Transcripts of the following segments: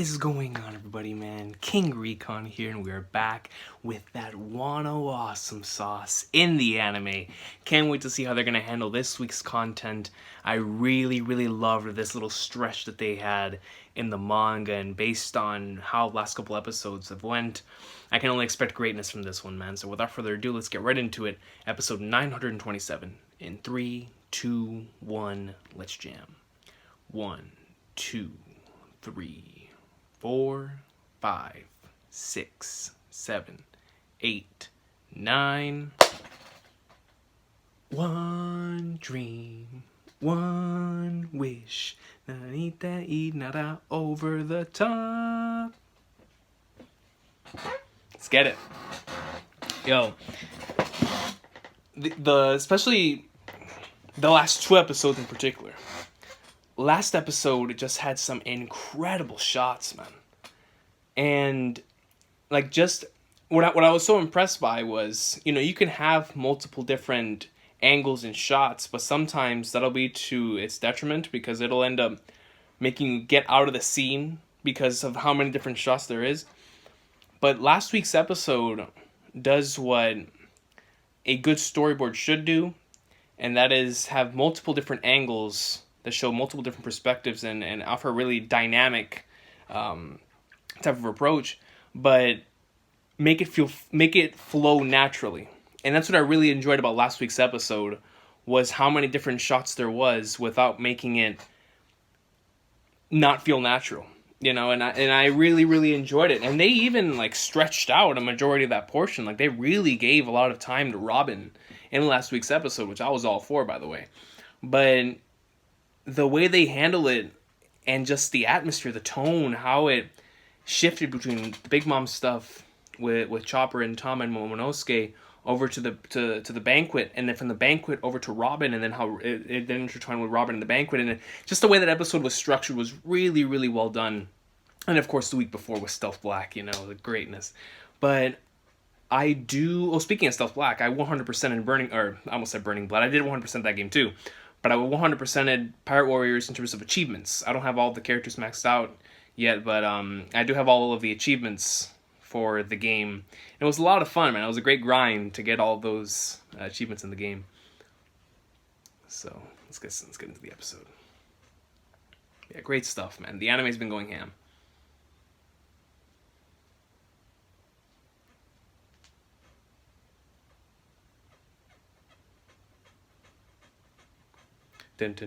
is going on, everybody, man? King Recon here, and we're back with that Wano awesome sauce in the anime. Can't wait to see how they're gonna handle this week's content. I really loved this little stretch that they had in the manga, and based on how the last couple episodes have went, I can only expect greatness from this one, man. So without further ado, let's get right into it. Episode 927. In 3, 2, 1, let's jam. 1, 2, 3, 4, 5, 6, 7, 8, 9. One dream, one wish. Nanita nada over the top. Let's get it. Yo. The especially the last two episodes in particular. Last episode just had some incredible shots, man. And like just what I was so impressed by was, you can have multiple different angles and shots, but sometimes that'll be to its detriment because it'll end up making you get out of the scene because of how many different shots there is. But last week's episode does what a good storyboard should do, and that is have multiple different angles that show multiple different perspectives and offer a really dynamic type of approach, but make it flow naturally. And that's what I really enjoyed about last week's episode, was how many different shots there was without making it not feel natural. And I really enjoyed it. And they even stretched out a majority of that portion. They really gave a lot of time to Robin in last week's episode, which I was all for, by the way. But the way they handle it and just the atmosphere, the tone, how it shifted between the Big Mom stuff with Chopper and Tom and Momonosuke over to the banquet, and then from the banquet over to Robin, and then how it then intertwined with Robin and the banquet, and just the way that episode was structured was really well done. And of course the week before was Stealth Black, the greatness. But speaking of Stealth Black, I 100% in I almost said Burning Blood. I did 100% that game too. But I 100%ed Pirate Warriors in terms of achievements. I don't have all the characters maxed out yet, but I do have all of the achievements for the game. It was a lot of fun, man. It was a great grind to get all those achievements in the game. So let's get into the episode. Yeah, great stuff, man. The anime's been going ham. Let's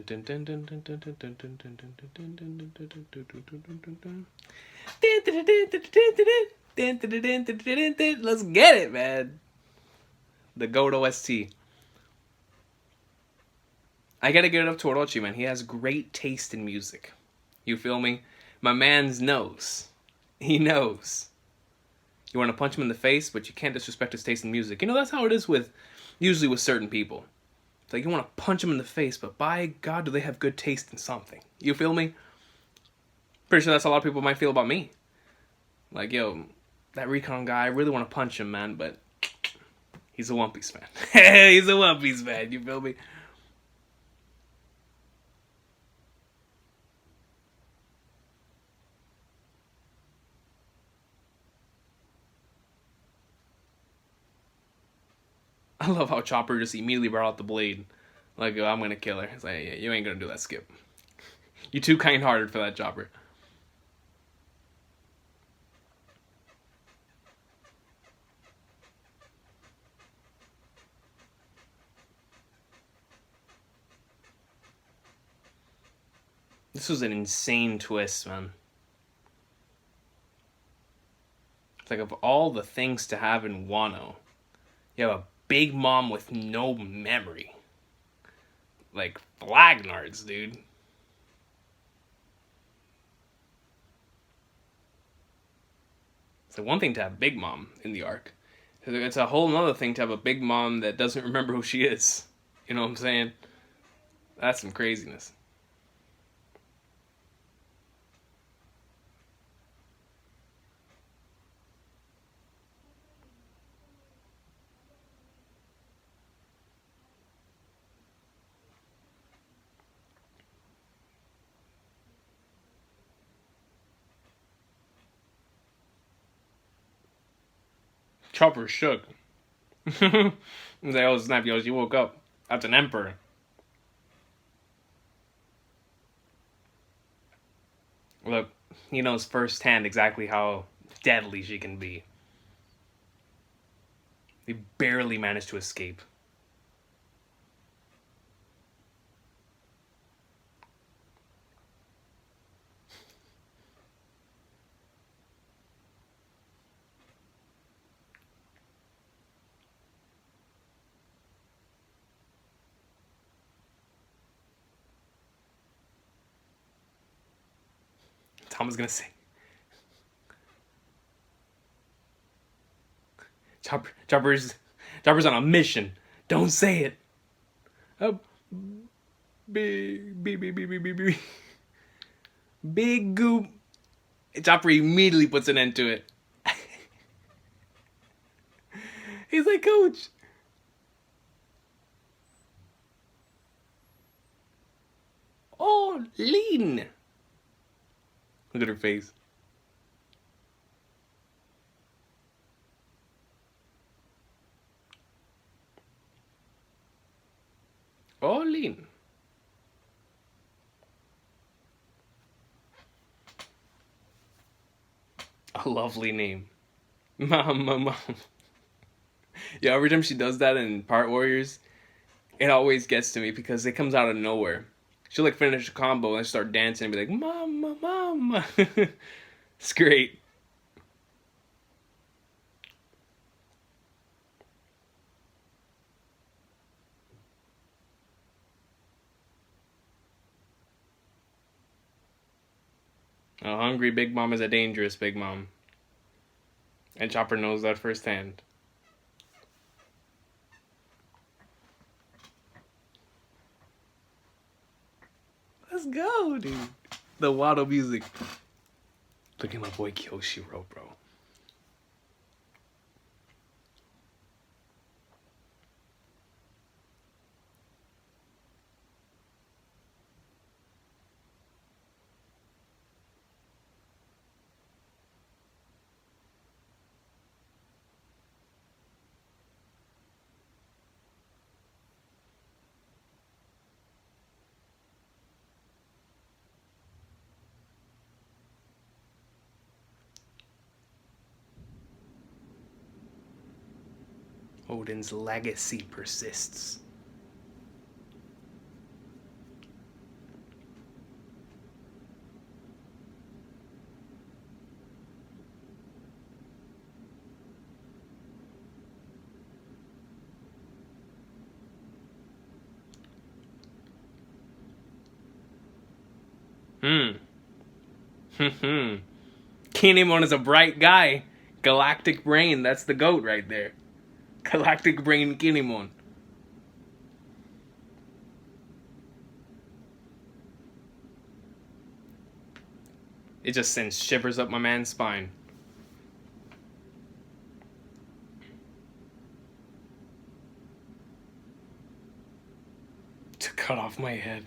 get it, man. The Goat OST. I gotta give it up to Orochi, man. He has great taste in music. You feel me? My man's knows. He knows. You want to punch him in the face, but you can't disrespect his taste in music. That's how it is usually with certain people. It's you want to punch them in the face, but by God, do they have good taste in something. You feel me? Pretty sure that's how a lot of people might feel about me. Yo, that Recon guy, I really want to punch him, man, but he's a One Piece fan. He's a One Piece fan, you feel me? I love how Chopper just immediately brought out the blade. I'm gonna kill her. It's yeah, you ain't gonna do that, Skip. You're too kind-hearted for that, Chopper. This was an insane twist, man. It's of all the things to have in Wano, you have a Big Mom with no memory. Flagnards, dude. It's one thing to have Big Mom in the arc. It's a whole nother thing to have a Big Mom that doesn't remember who she is. You know what I'm saying? That's some craziness. Chopper shook. He's like, oh snap, yo, she woke up. That's an emperor. Look, he knows firsthand exactly how deadly she can be. They barely managed to escape. Tom was gonna say, Chopper's on a mission. Don't say it. Big goop. Chopper immediately puts an end to it. He's like, Coach. Oh, lean. Look at her face. Oh, lean. A lovely name. Mom. Yeah, every time she does that in Part Warriors, it always gets to me because it comes out of nowhere. She'll like finish a combo and start dancing and be like, Mama. It's great. A hungry Big Mom is a dangerous Big Mom. And Chopper knows that firsthand. Let's go, dude. The Wano music. Look at my boy Kyoshiro, bro. Odin's legacy persists. Kinemon is a bright guy. Galactic brain, that's the goat right there. Galactic brain Kinemon. It just sends shivers up my man's spine. To cut off my head.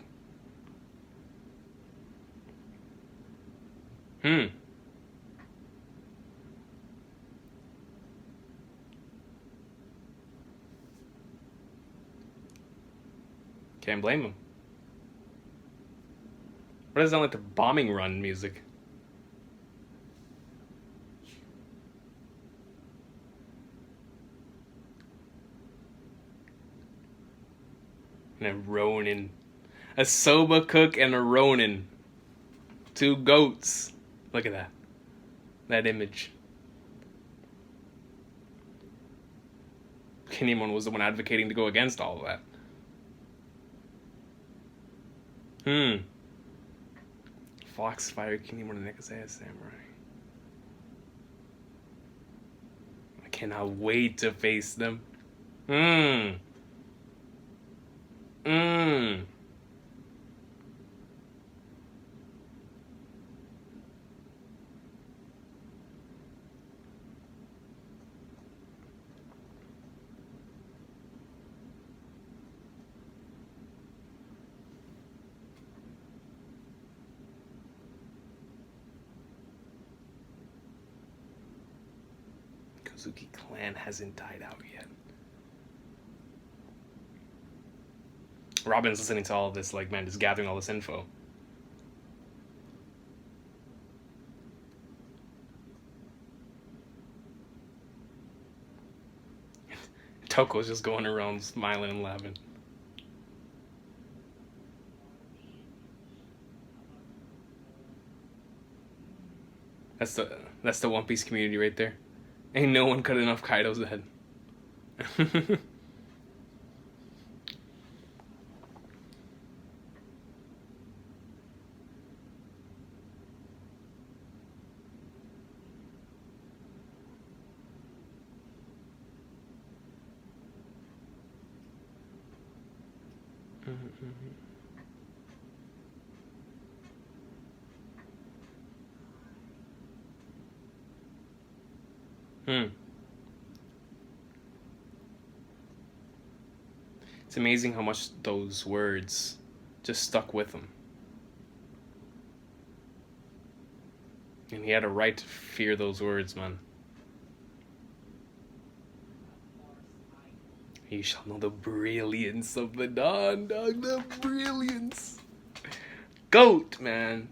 Can't blame him. What does it sound like the bombing run music? And a Ronin. A Soba cook and a Ronin. Two goats. Look at that. That image. Kinemon was the one advocating to go against all of that. Foxfire Kinemon and Nekazaya Samurai. I cannot wait to face them. Suzuki clan hasn't died out yet. Robin's listening to all this, like, man, just gathering all this info. Toko's just going around smiling and laughing. That's the One Piece community right there. Ain't no one cut enough Kaido's head. It's amazing how much those words just stuck with him. And he had a right to fear those words, man. You shall know the brilliance of the dawn, dog. The brilliance. Goat, man.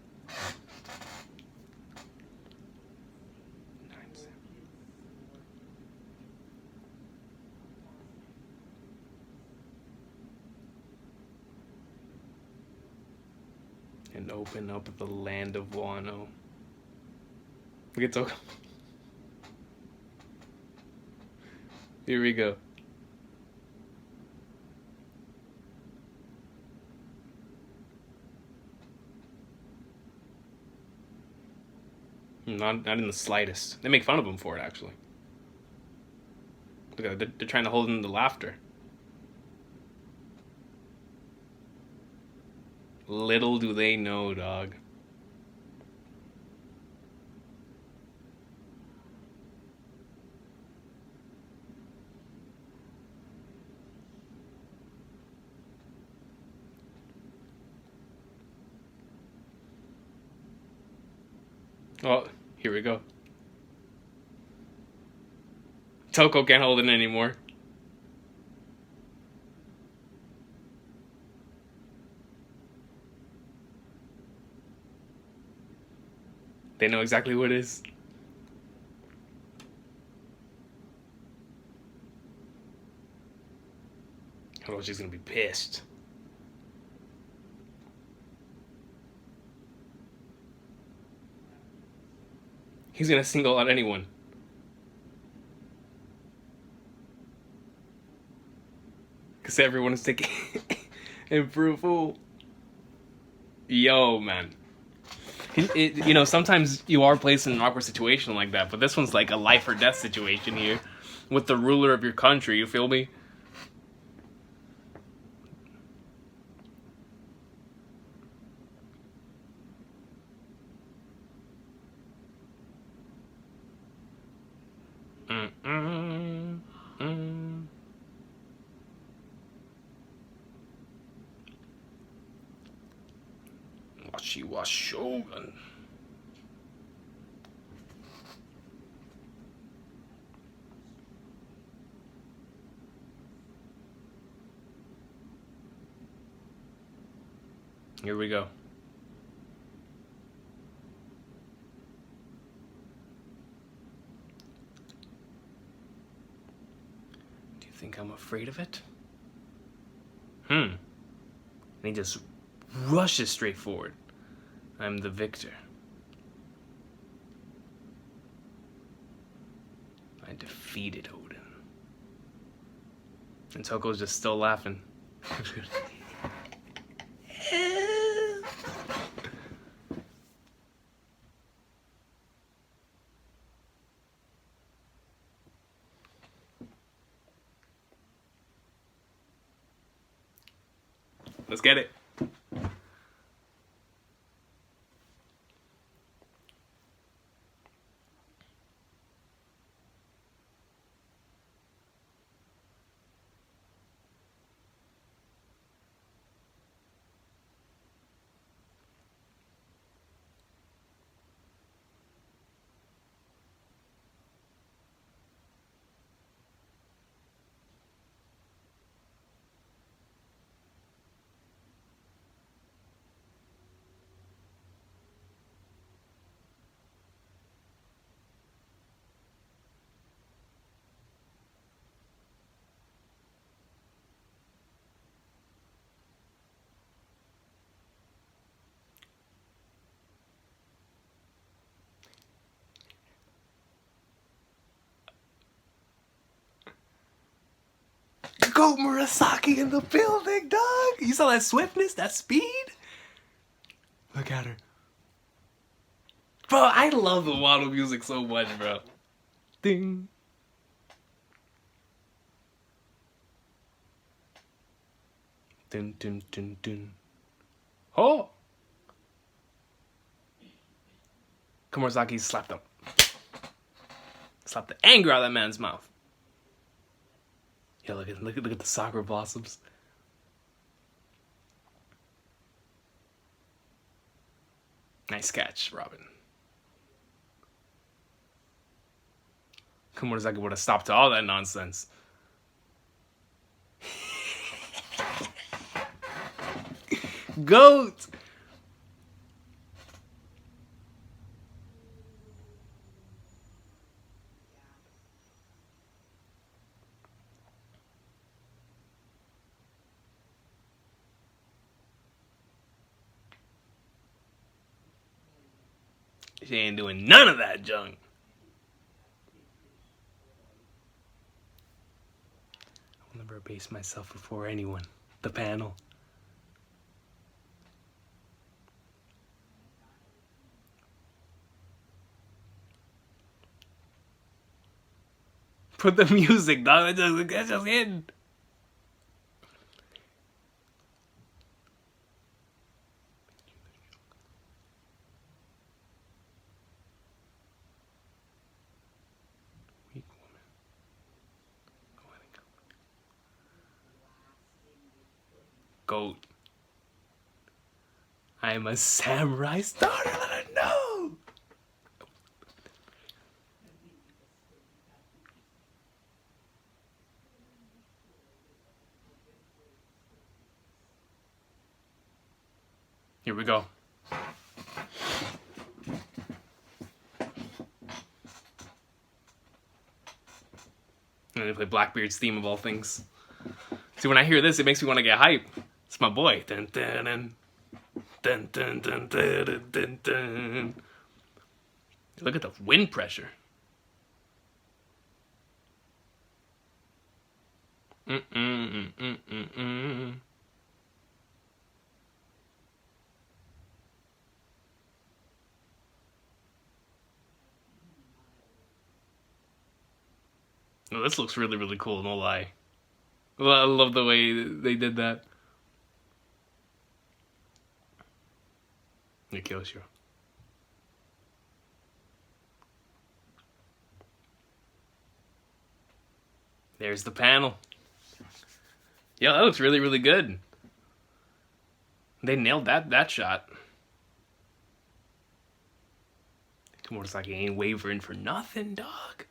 And open up the land of Wano. Look at Toko. Here we go. Not in the slightest. They make fun of him for it, actually. Look at it. They're trying to hold in the laughter. Little do they know, dog. Oh, here we go. Toko can't hold it anymore. They know exactly who it is. Oh, she's gonna be pissed. He's gonna single out anyone. Because everyone is taking him for a fool. Yo, man. You know, sometimes you are placed in an awkward situation like that, but this one's like a life or death situation here with the ruler of your country, you feel me? Washi wa shogun. Here we go. Do you think I'm afraid of it? And he just rushes straight forward. I'm the victor. I defeated Odin. And Toko's just still laughing. Let's get it. Komurasaki in the building, dog. You saw that swiftness, that speed? Look at her. Bro, I love the Wano music so much, bro. Ding. Dun dun dun dun. Oh! Komurasaki slapped him. Slapped the anger out of that man's mouth. Yeah, look at the sakura blossoms. Nice catch, Robin. Komurasaki would have stopped all that nonsense. Goat! She ain't doing none of that junk. I'll never abase myself before anyone. The panel. Put the music, dog. That's just hidden. Weak woman. Go ahead and go. Goat. I'm a samurai's daughter. Let her know. Here we go. And they play Blackbeard's theme of all things. See, when I hear this, it makes me want to get hype. It's my boy. Dun, dun, dun. Dun, dun, dun, dun, dun, dun. Look at the wind pressure. Oh, this looks really, really cool, no lie. I love the way they did that. Nikyoshiro. There's the panel. Yeah, that looks really, really good. They nailed that shot. Komurasaki ain't wavering for nothing, dog.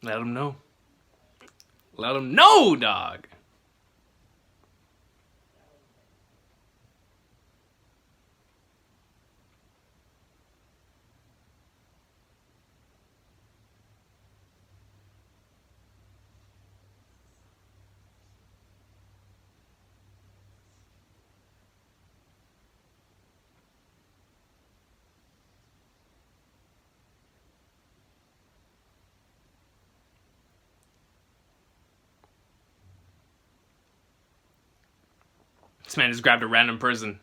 Let him know. Let him know, dog. This man just grabbed a random person,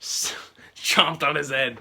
chomped on his head.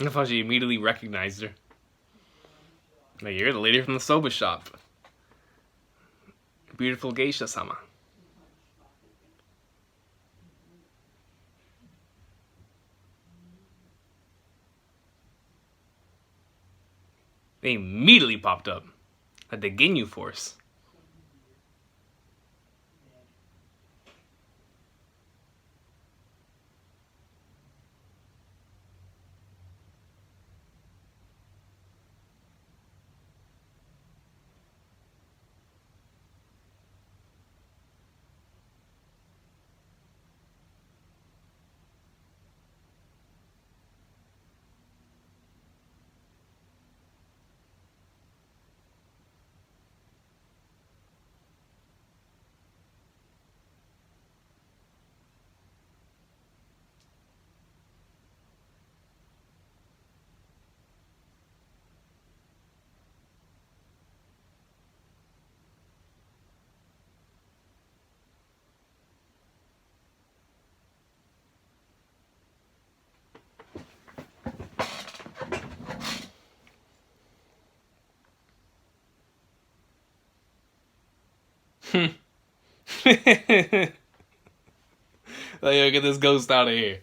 I thought she immediately recognized her. Like, you're the lady from the soba shop. Beautiful geisha-sama. They immediately popped up. Like the Ginyu Force. Like, yo, get this ghost out of here.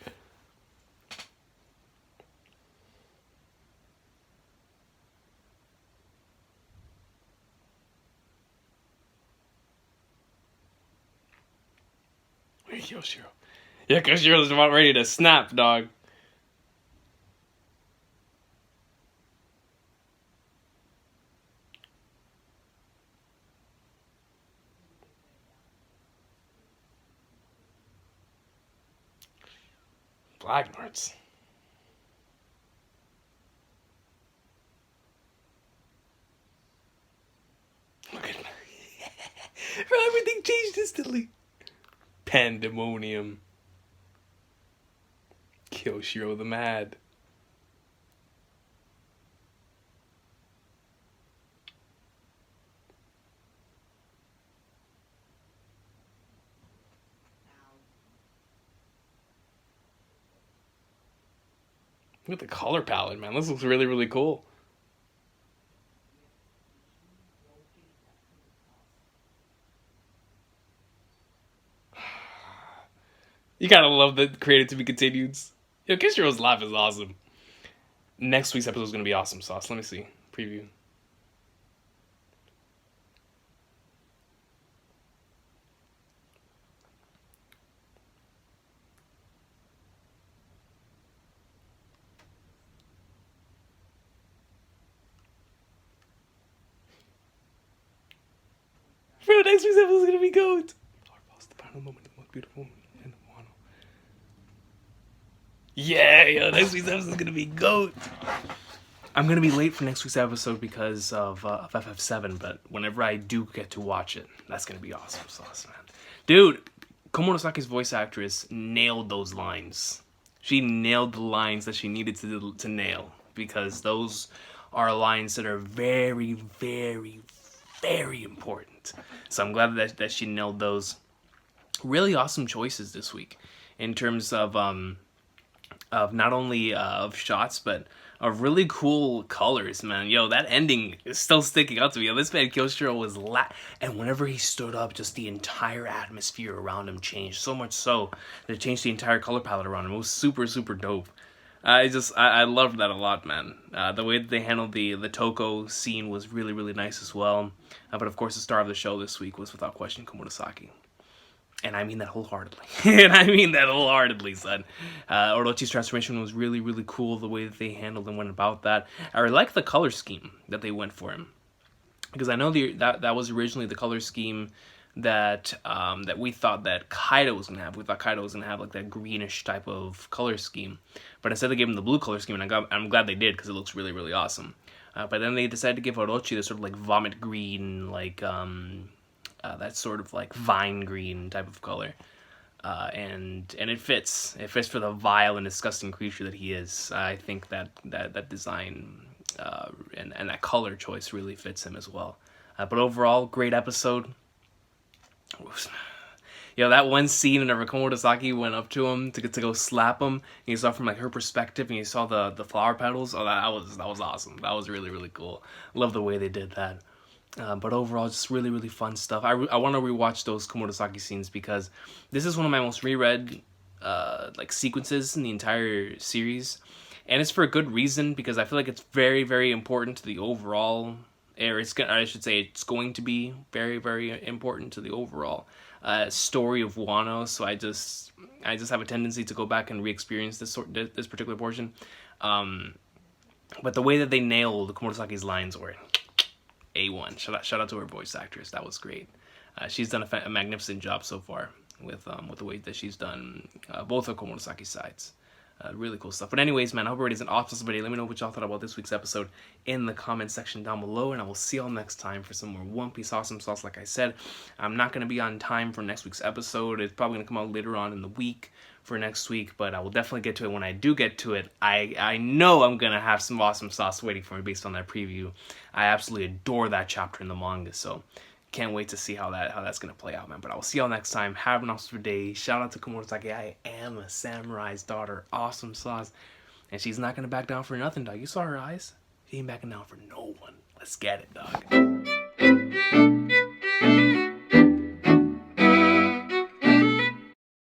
Where's Yoshiro? Yeah, Yoshiro's about ready to snap, dog. Black Nords. Look at bro, everything changed instantly. Pandemonium. Kyoshiro the Mad. Look at the color palette, man. This looks really, really cool. You gotta love the created to be continued. Yo, Kishiro's laugh is awesome. Next week's episode is gonna be awesome sauce. Let me see. Preview. Bro, next week's episode is gonna be goat. The final moment, the most beautiful moment in Wano. Yeah, yo, next week's episode is gonna be goat. I'm gonna be late for next week's episode because of FF7, but whenever I do get to watch it, that's gonna be awesome sauce, man. Dude, Komurasaki's voice actress nailed those lines. She nailed the lines that she needed to nail, because those are lines that are very, very, very important. So I'm glad that she nailed those. Really awesome choices this week in terms of not only of shots, but of really cool colors, man. Yo, that ending is still sticking out to me. Yo, this man Kyoshiro was and whenever he stood up, just the entire atmosphere around him changed. So much so that it changed the entire color palette around him. It was super, super dope. I loved that a lot, man. The way that they handled the Toko scene was really, really nice as well. But of course, the star of the show this week was without question Komurasaki. And I mean that wholeheartedly. And I mean that wholeheartedly, son. Orochi's transformation was really, really cool, the way that they handled and went about that. I like the color scheme that they went for him. Because I know that was originally the color scheme that that we thought that Kaido was going to have. We thought Kaido was going to have like that greenish type of color scheme. But instead they gave him the blue color scheme, and I'm glad they did, because it looks really, really awesome. But then they decided to give Orochi this sort of like vomit green, like that sort of like vine green type of color, and it fits. It fits for the vile and disgusting creature that he is. I think that design and that color choice really fits him as well. But overall, great episode. Yo, that one scene whenever Komurasaki went up to him to go slap him, and you saw from like her perspective, and you saw the flower petals. Oh, that was awesome. That was really really cool. Love the way they did that. But overall, just really really fun stuff. I want to rewatch those Komurasaki scenes because this is one of my most reread like sequences in the entire series, and it's for a good reason because I feel like it's very very important to the overall. Or I should say it's going to be very very important to the overall story of Wano. So I just have a tendency to go back and re-experience this particular portion. But the way that they nailed Komurasaki's lines were A1. Shout out to her voice actress. That was great. She's done a magnificent job so far with the way that she's done both of Komurasaki's sides. Really cool stuff. But anyways, man, I hope everybody's an awesome video. Let me know what y'all thought about this week's episode in the comment section down below, and I will see y'all next time for some more One Piece awesome sauce. Like I said, I'm not going to be on time for next week's episode. It's probably going to come out later on in the week for next week, but I will definitely get to it. When I do get to it, I know I'm going to have some awesome sauce waiting for me based on that preview. I absolutely adore that chapter in the manga, so can't wait to see how that's gonna play out, man. But I will see y'all next time. Have an awesome day. Shout out to Komurasaki. I am a samurai's daughter. Awesome sauce. And she's not gonna back down for nothing, dog. You saw her eyes? She ain't backing down for no one. Let's get it, dog.